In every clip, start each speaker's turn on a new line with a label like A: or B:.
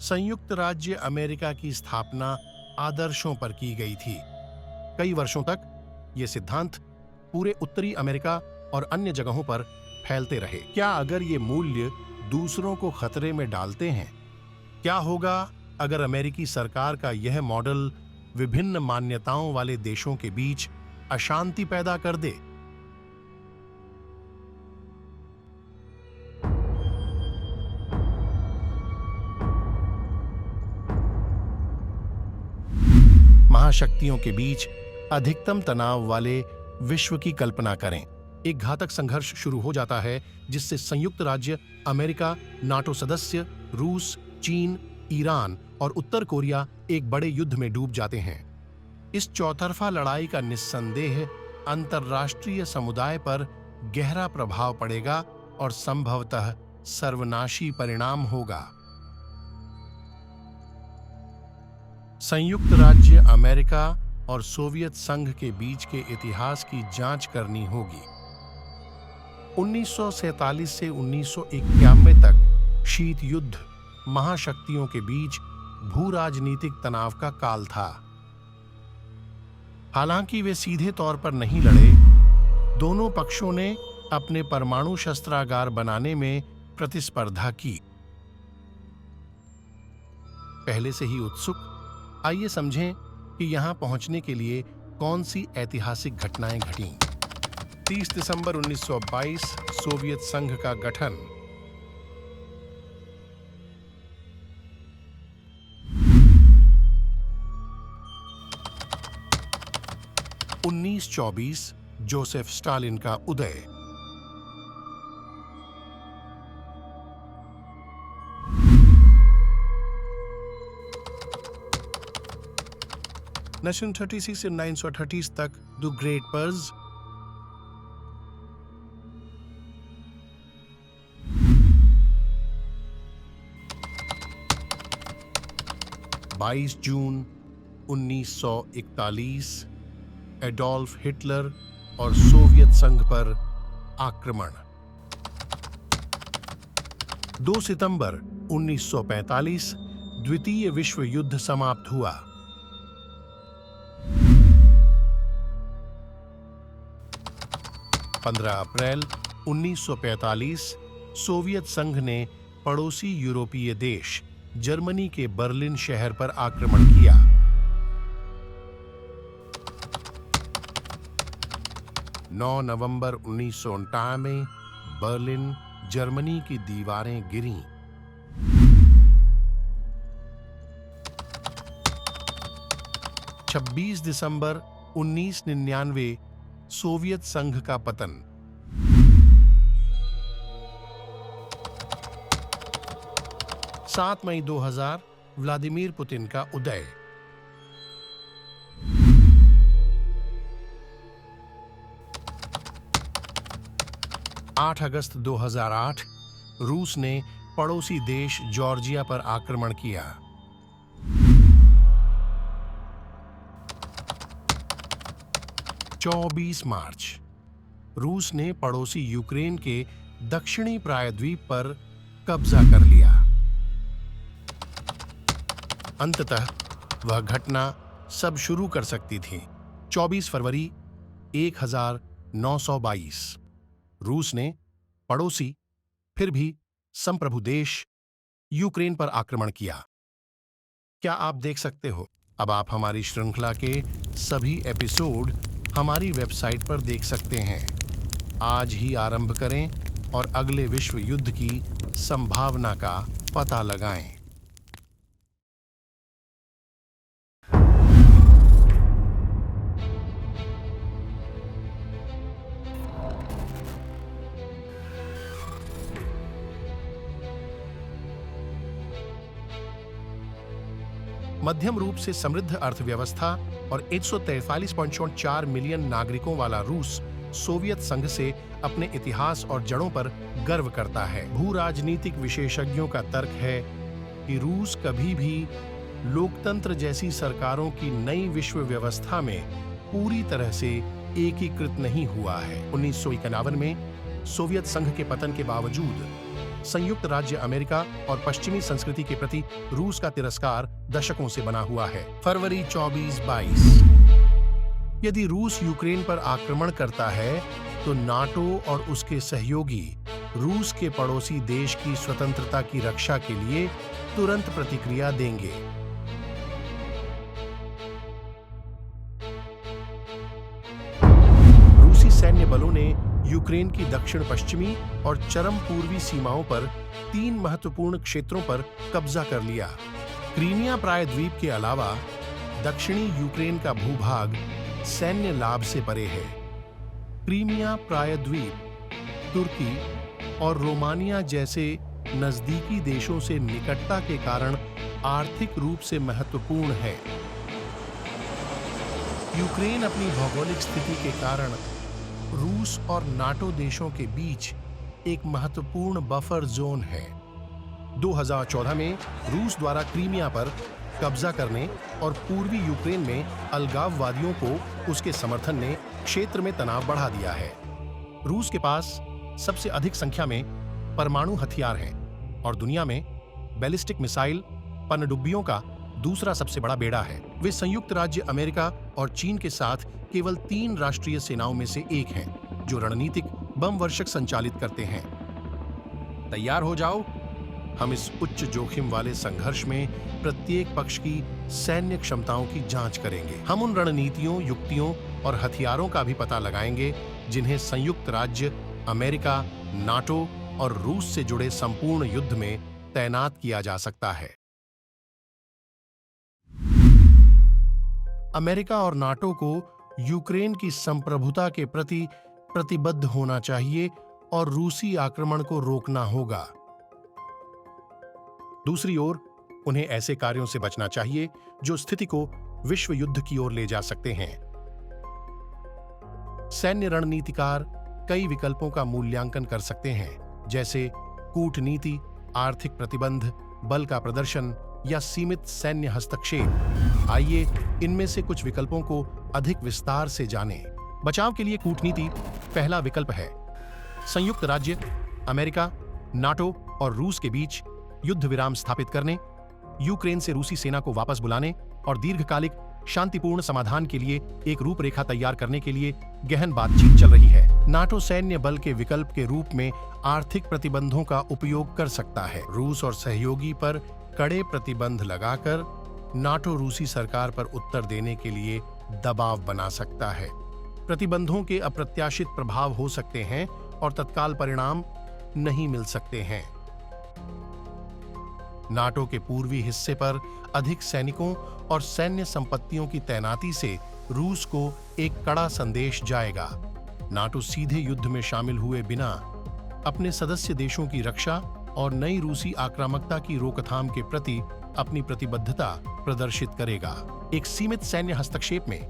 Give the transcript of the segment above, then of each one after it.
A: संयुक्त राज्य अमेरिका की स्थापना आदर्शों पर की गई थी। कई वर्षों तक ये सिद्धांत पूरे उत्तरी अमेरिका और अन्य जगहों पर फैलते रहे। क्या अगर ये मूल्य दूसरों को खतरे में डालते हैं? क्या होगा अगर अमेरिकी सरकार का यह मॉडल विभिन्न मान्यताओं वाले देशों के बीच अशांति पैदा कर दे? महाशक्तियों के बीच अधिकतम तनाव वाले विश्व की कल्पना करें। एक घातक संघर्ष शुरू हो जाता है जिससे संयुक्त राज्य अमेरिका, नाटो सदस्य, रूस, चीन, ईरान और उत्तर कोरिया एक बड़े युद्ध में डूब जाते हैं। इस चौतरफा लड़ाई का निस्संदेह अंतर्राष्ट्रीय समुदाय पर गहरा प्रभाव पड़ेगा और संभवतः सर्वनाशी परिणाम होगा। संयुक्त राज्य अमेरिका और सोवियत संघ के बीच के इतिहास की जांच करनी होगी। 1947 से 1991 तक शीत युद्ध महाशक्तियों के बीच भू-राजनीतिक तनाव का काल था। हालांकि वे सीधे तौर पर नहीं लड़े, दोनों पक्षों ने अपने परमाणु शस्त्रागार बनाने में प्रतिस्पर्धा की। पहले से ही उत्सुक, आइए समझें कि यहां पहुंचने के लिए कौन सी ऐतिहासिक घटनाएं घटीं। 30 दिसंबर 1922 सोवियत संघ का गठन। (1924) जोसेफ स्टालिन का उदय। नेशन 36 से 1930 तक the great purge. (22 June 1941) Adolf Hitler और सोवियत संघ पर आक्रमण। 2 सितंबर 1945 द्वितीय विश्व युद्ध समाप्त हुआ। 15 अप्रैल 1945 सोवियत संघ ने पड़ोसी यूरोपीय देश जर्मनी के बर्लिन शहर पर आक्रमण किया। 9 नवंबर 1959 में बर्लिन, जर्मनी की दीवारें गिरीं। 26 दिसंबर 1999 सोवियत संघ का पतन। 7 मई 2000 व्लादिमीर पुतिन का उदय। 8 अगस्त 2008 रूस ने पड़ोसी देश जॉर्जिया पर आक्रमण किया। 24 मार्च रूस ने पड़ोसी यूक्रेन के दक्षिणी प्रायद्वीप पर कब्जा कर लिया। अंततः वह घटना सब शुरू कर सकती थी। 24 फरवरी 1922 रूस ने पड़ोसी फिर भी संप्रभु देश यूक्रेन पर आक्रमण किया। क्या आप देख सकते हो? अब आप हमारी श्रृंखला के सभी एपिसोड हमारी वेबसाइट पर देख सकते हैं। आज ही आरंभ करें और अगले विश्व युद्ध की संभावना का पता लगाएं। मध्यम रूप से समृद्ध अर्थव्यवस्था और 143.4 मिलियन नागरिकों वाला रूस सोवियत संघ से अपने इतिहास और जड़ों पर गर्व करता है। भू-राजनीतिक विशेषज्ञों का तर्क है कि रूस कभी भी लोकतंत्र जैसी सरकारों की नई विश्व व्यवस्था में पूरी तरह से एकीकृत नहीं हुआ है। 1951 में सोवियत संघ के पतन के बावजूद संयुक्त राज्य अमेरिका और पश्चिमी संस्कृति के प्रति रूस का तिरस्कार दशकों से बना हुआ है। फरवरी 24-22। यदि रूस यूक्रेन पर आक्रमण करता है तो नाटो और उसके सहयोगी रूस के पड़ोसी देश की स्वतंत्रता की रक्षा के लिए तुरंत प्रतिक्रिया देंगे। रूसी सैन्य बलों ने यूक्रेन की दक्षिण पश्चिमी और चरम पूर्वी सीमाओं पर 3 महत्वपूर्ण क्षेत्रों पर कब्जा कर लिया। क्रीमिया प्रायद्वीप के अलावा दक्षिणी यूक्रेन का भूभाग सैन्य लाभ से परे है। क्रीमिया प्रायद्वीप तुर्की और रोमानिया जैसे नजदीकी देशों से निकटता के कारण आर्थिक रूप से महत्वपूर्ण है। यूक्रेन अपनी भौगोलिक स्थिति के कारण रूस और नाटो देशों के बीच एक महत्वपूर्ण बफर जोन है। 2014 में रूस द्वारा क्रीमिया पर कब्जा करने और पूर्वी यूक्रेन में अलगाववादियों को उसके समर्थन ने क्षेत्र में तनाव बढ़ा दिया है। रूस के पास सबसे अधिक संख्या में परमाणु हथियार हैं और दुनिया में बैलिस्टिक मिसाइल पनडुब्बियों का दूसरा सबसे बड़ा बेड़ा है। वे संयुक्त राज्य अमेरिका और चीन के साथ केवल 3 राष्ट्रीय सेनाओं में से एक हैं जो रणनीतिक बम वर्षक संचालित करते हैं। तैयार हो जाओ, हम इस उच्च जोखिम वाले संघर्ष में प्रत्येक पक्ष की सैन्य क्षमताओं की जांच करेंगे। हम उन रणनीतियों, युक्तियों और हथियारों का भी पता लगाएंगे जिन्हें संयुक्त राज्य अमेरिका, नाटो और रूस से जुड़े संपूर्ण युद्ध में तैनात किया जा सकता है। अमेरिका और नाटो को यूक्रेन की संप्रभुता के प्रति प्रतिबद्ध होना चाहिए और रूसी आक्रमण को रोकना होगा। दूसरी ओर, उन्हें ऐसे कार्यों से बचना चाहिए जो स्थिति को विश्व युद्ध की ओर ले जा सकते हैं। सैन्य रणनीतिकार कई विकल्पों का मूल्यांकन कर सकते हैं, जैसे कूटनीति, आर्थिक प्रतिबंध, बल का प्रदर्शन या सीमित सैन्य हस्तक्षेप। आइए इनमें से कुछ विकल्पों को अधिक विस्तार से जानें। बचाव के लिए कूटनीति पहला विकल्प है। संयुक्त राज्य अमेरिका, नाटो और रूस के बीच युद्ध विराम स्थापित करने, यूक्रेन से रूसी सेना को वापस बुलाने और दीर्घकालिक शांतिपूर्ण समाधान के लिए एक रूपरेखा तैयार करने के लिए गहन बातचीत चल रही है। नाटो सैन्य बल के विकल्प के रूप में आर्थिक प्रतिबंधों का उपयोग कर सकता है। रूस और सहयोगी पर कड़े प्रतिबंध लगाकर नाटो रूसी सरकार पर उत्तर देने के लिए दबाव बना सकता है। प्रतिबंधों के अप्रत्याशित प्रभाव हो सकते हैं और तत्काल परिणाम नहीं मिल सकते हैं। नाटो के पूर्वी हिस्से पर अधिक सैनिकों और सैन्य संपत्तियों की तैनाती से रूस को एक कड़ा संदेश जाएगा। नाटो सीधे युद्ध में शामिल हुए बिना अपने सदस्य देशों की रक्षा और नई रूसी आक्रामकता की रोकथाम के प्रति अपनी प्रतिबद्धता प्रदर्शित करेगा। एक सीमित सैन्य हस्तक्षेप में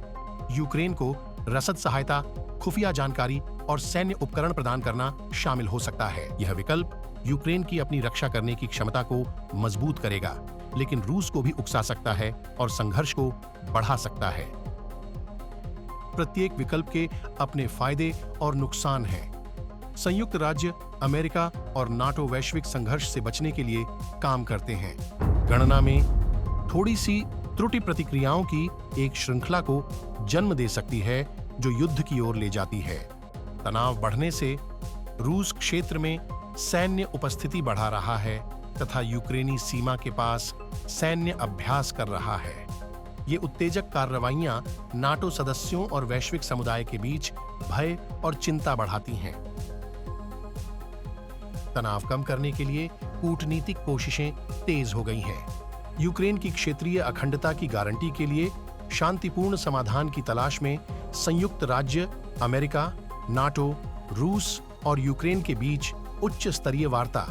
A: यूक्रेन को रसद सहायता, खुफिया जानकारी और सैन्य उपकरण प्रदान करना शामिल हो सकता है। यह विकल्प यूक्रेन की अपनी रक्षा करने की क्षमता को मजबूत करेगा, लेकिन रूस को भी उकसा सकता है और संघर्ष को बढ़ा सकता है। प्रत्येक विकल्प के अपने फायदे और नुकसान हैं। संयुक्त राज्य अमेरिका और नाटो वैश्विक संघर्ष से बचने के लिए काम करते हैं। गणना में थोड़ी सी त्रुटि प्रतिक्रियाओं की एक श्रृंखला को जन्म दे सकती है जो युद्ध की ओर ले जाती है। तनाव बढ़ने से रूस क्षेत्र में सैन्य उपस्थिति बढ़ा रहा है तथा यूक्रेनी सीमा के पास सैन्य अभ्यास कर रहा है। ये उत्तेजक कार्रवाइयां नाटो सदस्यों और वैश्विक समुदाय के बीच भय और चिंता बढ़ाती हैं। तनाव कम करने के लिए कूटनीतिक कोशिशें तेज हो गई हैं। यूक्रेन की क्षेत्रीय अखंडता की गारंटी के लिए शांतिपूर्ण समाधान की तलाश में संयुक्त राज्य अमेरिका, नाटो, रूस और यूक्रेन के बीच उच्च स्तरीय वार्ता।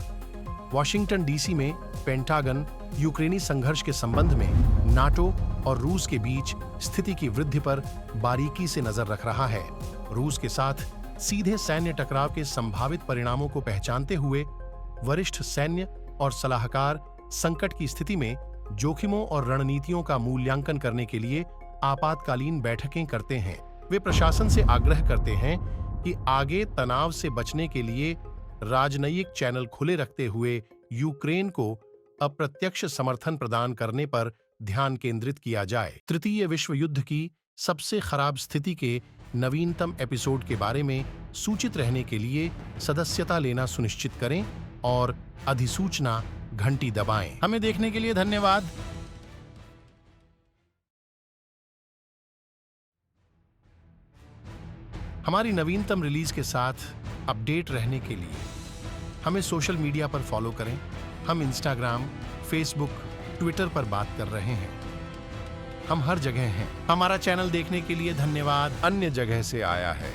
A: वॉशिंगटन डीसी में पेंटागन यूक्रेनी संघर्ष के संबंध में नाटो और रूस के बीच स्थिति की वृद्धि पर बारीकी से नजर रख रहा है। रूस के साथ सीधे सैन्य टकराव के संभावित परिणामों को पहचानते हुए वरिष्ठ सैन्य और सलाहकार संकट की स्थिति में जोखिमों और रणनीतियों का मूल्यांकन करने के लिए आपातकालीन बैठकें करते हैं। वे प्रशासन से आग्रह करते हैं कि आगे तनाव से बचने के लिए राजनयिक चैनल खुले रखते हुए यूक्रेन को अप्रत्यक्ष समर्थन प्रदान करने पर ध्यान केंद्रित किया जाए। तृतीय विश्व युद्ध की सबसे खराब स्थिति के नवीनतम एपिसोड के बारे में सूचित रहने के लिए सदस्यता लेना सुनिश्चित करें और अधिसूचना घंटी दबाएं। हमें देखने के लिए धन्यवाद। हमारी नवीनतम रिलीज के साथ अपडेट रहने के लिए हमें सोशल मीडिया पर फॉलो करें। हम इंस्टाग्राम, फेसबुक, ट्विटर पर बात कर रहे हैं। हम हर जगह हैं। हमारा चैनल देखने के लिए धन्यवाद। अन्य जगह से आया है।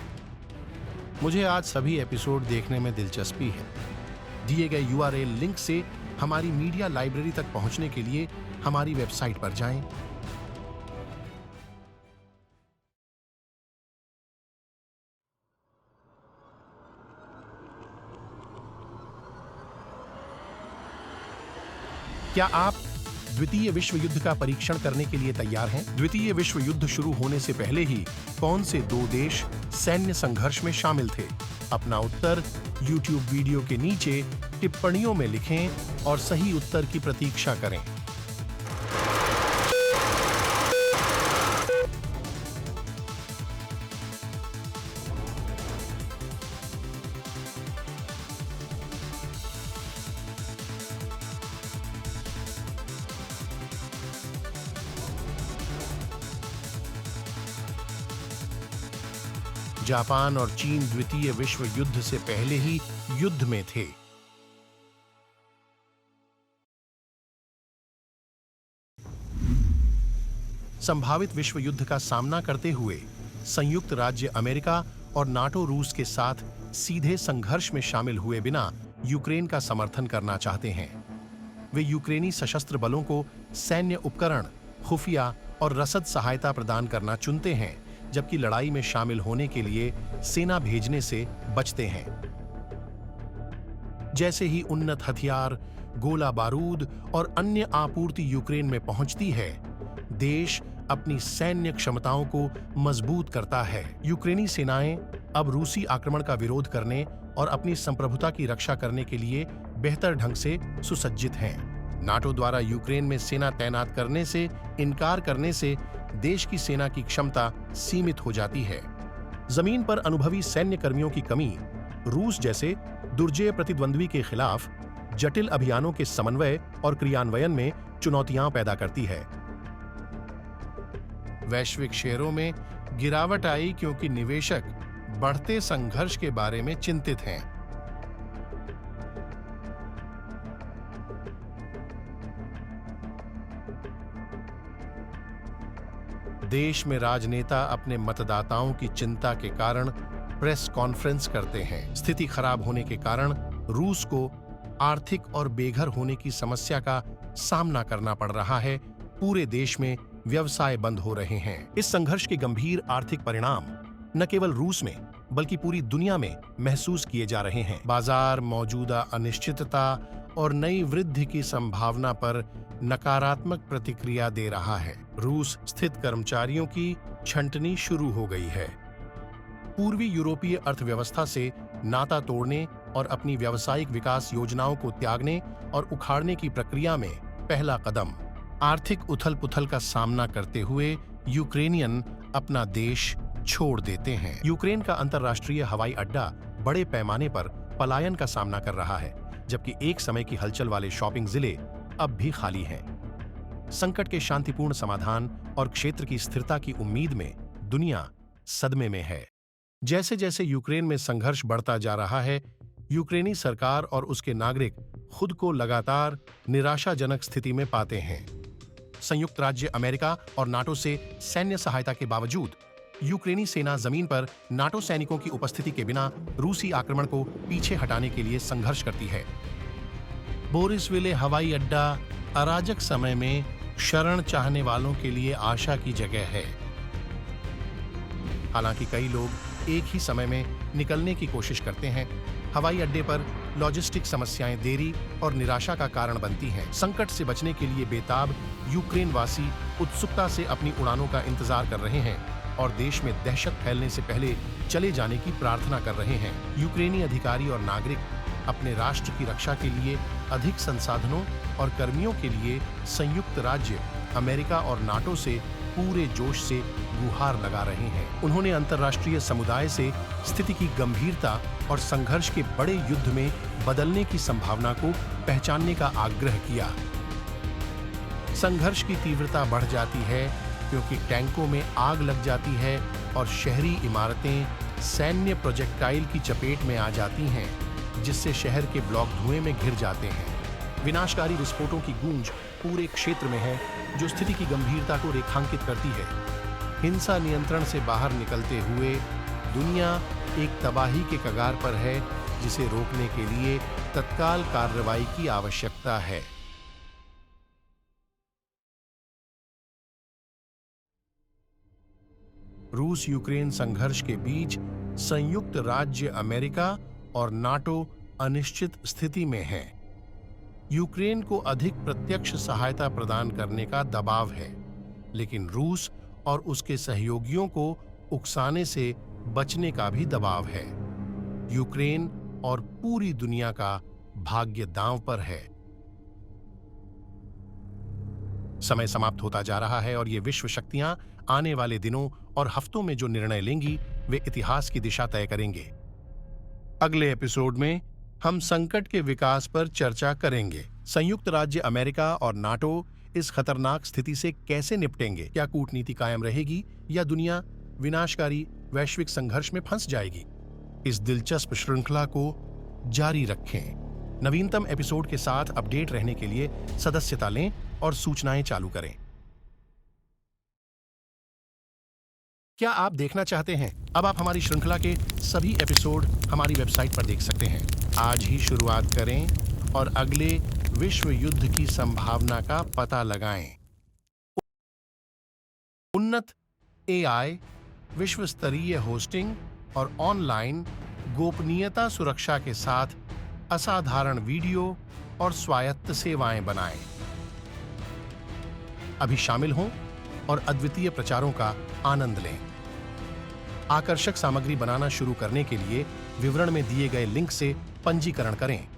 A: मुझे आज सभी एपिसोड देखने में दिलचस्पी है। दिए गए URL लिंक से हमारी मीडिया लाइब्रेरी तक पहुंचने के लिए हमारी वेबसाइट पर जाएं। क्या आप द्वितीय विश्व युद्ध का परीक्षण करने के लिए तैयार हैं? द्वितीय विश्व युद्ध शुरू होने से पहले ही कौन से 2 देश सैन्य संघर्ष में शामिल थे? अपना उत्तर YouTube वीडियो के नीचे टिप्पणियों में लिखें और सही उत्तर की प्रतीक्षा करें। जापान और चीन द्वितीय विश्व युद्ध से पहले ही युद्ध में थे। संभावित विश्व युद्ध का सामना करते हुए संयुक्त राज्य अमेरिका और नाटो रूस के साथ सीधे संघर्ष में शामिल हुए बिना यूक्रेन का समर्थन करना चाहते हैं। वे यूक्रेनी सशस्त्र बलों को सैन्य उपकरण, खुफिया और रसद सहायता प्रदान करना चुनते हैं, जबकि लड़ाई में शामिल होने के लिए सेना भेजने से बचते हैं। जैसे ही उन्नत हथियार, गोला बारूद और अन्य आपूर्ति यूक्रेन में पहुंचती है, देश अपनी सैन्य क्षमताओं को मजबूत करता है। यूक्रेनी सेनाएं अब रूसी आक्रमण का विरोध करने और अपनी संप्रभुता की रक्षा करने के लिए बेहतर ढंग से सुसज्जित हैं। नाटो द्वारा यूक्रेन में सेना तैनात करने से इनकार करने से देश की सेना की क्षमता सीमित हो जाती है। जमीन पर अनुभवी सैन्य कर्मियों की कमी रूस जैसे दुर्जय प्रतिद्वंद्वी के खिलाफ जटिल अभियानों के समन्वय और क्रियान्वयन में चुनौतियां पैदा करती है। वैश्विक शेयरों में गिरावट आई क्योंकि निवेशक बढ़ते संघर्ष के बारे में चिंतित हैं। देश में राजनेता अपने मतदाताओं की चिंता के कारण प्रेस कॉन्फ्रेंस करते हैं। स्थिति खराब होने के कारण रूस को आर्थिक और बेघर होने की समस्या का सामना करना पड़ रहा है। पूरे देश में व्यवसाय बंद हो रहे हैं। इस संघर्ष के गंभीर आर्थिक परिणाम न केवल रूस में बल्कि पूरी दुनिया में महसूस किए जा रहे हैं। बाजार मौजूदा अनिश्चितता और नई वृद्धि की संभावना पर नकारात्मक प्रतिक्रिया दे रहा है। रूस स्थित कर्मचारियों की छंटनी शुरू हो गई है। पूर्वी यूरोपीय अर्थव्यवस्था से नाता तोड़ने और अपनी व्यावसायिक विकास योजनाओं को त्यागने और उखाड़ने की प्रक्रिया में पहला कदम। आर्थिक उथल-पुथल का सामना करते हुए यूक्रेनियन अपना देश छोड़ देते हैं। यूक्रेन का अंतर्राष्ट्रीय हवाई अड्डा बड़े पैमाने पर पलायन का सामना कर रहा है, जबकि एक समय की हलचल वाले शॉपिंग जिले अब भी खाली हैं। संकट के शांतिपूर्ण समाधान और क्षेत्र की स्थिरता की उम्मीद में दुनिया सदमे में है। जैसे जैसे यूक्रेन में संघर्ष बढ़ता जा रहा है, यूक्रेनी सरकार और उसके नागरिक खुद को लगातार निराशाजनक स्थिति में पाते हैं। संयुक्त राज्य अमेरिका और नाटो से सैन्य सहायता के बावजूद यूक्रेनी सेना जमीन पर नाटो सैनिकों की उपस्थिति के बिना रूसी आक्रमण को पीछे हटाने के लिए संघर्ष करती है। बोरिसविले हवाई अड्डा अराजक समय में शरण चाहने वालों के लिए आशा की जगह है। हालांकि कई लोग एक ही समय में निकलने की कोशिश करते हैं, हवाई अड्डे पर लॉजिस्टिक समस्याएं देरी और निराशा का कारण बनती हैं। संकट से बचने के लिए बेताब यूक्रेन वासी उत्सुकता से अपनी उड़ानों का इंतजार कर रहे हैं और देश में दहशत फैलने से पहले चले जाने की प्रार्थना कर रहे हैं। यूक्रेनी अधिकारी और नागरिक अपने राष्ट्र की रक्षा के लिए अधिक संसाधनों और कर्मियों के लिए संयुक्त राज्य अमेरिका और नाटो से पूरे जोश से गुहार लगा रहे हैं। उन्होंने अंतर्राष्ट्रीय समुदाय से स्थिति की गंभीरता और संघर्ष के बड़े युद्ध में बदलने की संभावना को पहचानने का आग्रह किया। संघर्ष की तीव्रता बढ़ जाती है क्योंकि टैंकों में आग लग जाती है और शहरी इमारतें सैन्य प्रोजेक्टाइल की चपेट में आ जाती हैं, जिससे शहर के ब्लॉक धुएं में घिर जाते हैं। विनाशकारी विस्फोटों की गूंज पूरे क्षेत्र में है, जो स्थिति की गंभीरता को रेखांकित करती है। हिंसा नियंत्रण से बाहर निकलते हुए दुनिया एक तबाही के कगार पर है, जिसे रोकने के लिए तत्काल कार्रवाई की आवश्यकता है। रूस यूक्रेन संघर्ष के बीच संयुक्त राज्य अमेरिका और नाटो अनिश्चित स्थिति में है। यूक्रेन को अधिक प्रत्यक्ष सहायता प्रदान करने का दबाव है, लेकिन रूस और उसके सहयोगियों को उकसाने से बचने का भी दबाव है। यूक्रेन और पूरी दुनिया का भाग्य दांव पर है। समय समाप्त होता जा रहा है और ये विश्व शक्तियां आने वाले दिनों और हफ्तों में जो निर्णय लेंगी, वे इतिहास की दिशा तय करेंगे। अगले एपिसोड में हम संकट के विकास पर चर्चा करेंगे। संयुक्त राज्य अमेरिका और नाटो इस खतरनाक स्थिति से कैसे निपटेंगे? क्या कूटनीति कायम रहेगी या दुनिया विनाशकारी वैश्विक संघर्ष में फंस जाएगी? इस दिलचस्प श्रृंखला को जारी रखें। नवीनतम एपिसोड के साथ अपडेट रहने के लिए सदस्यता लें और सूचनाएं चालू करें। क्या आप देखना चाहते हैं? अब आप हमारी श्रृंखला के सभी एपिसोड हमारी वेबसाइट पर देख सकते हैं। आज ही शुरुआत करें और अगले विश्व युद्ध की संभावना का पता लगाएं। उन्नत एआई, विश्व स्तरीय होस्टिंग और ऑनलाइन गोपनीयता सुरक्षा के साथ असाधारण वीडियो और स्वायत्त सेवाएं बनाएं। अभी शामिल हों और अद्वितीय प्रचारों का आनंद लें। आकर्षक सामग्री बनाना शुरू करने के लिए विवरण में दिए गए लिंक से पंजीकरण करें।